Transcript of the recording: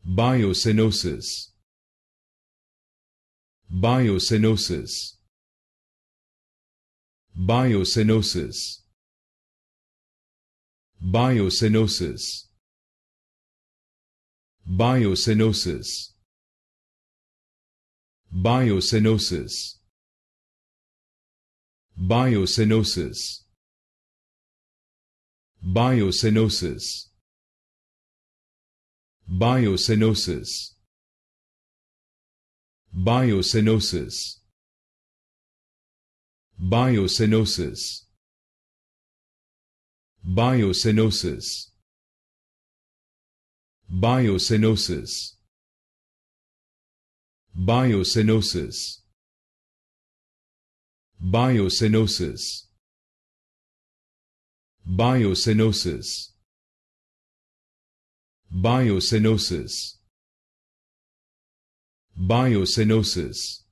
Biocenosis. Biocenosis. Biocenosis. Biocenosis. Biocenosis. Biocenosis. Biocenosis. Biocenosis. Biocenosis. Biocenosis. Biocenosis. Biocenosis. Biocenosis. Biocenosis. Biocenosis. Biocenosis. Biocenosis. Biocenosis.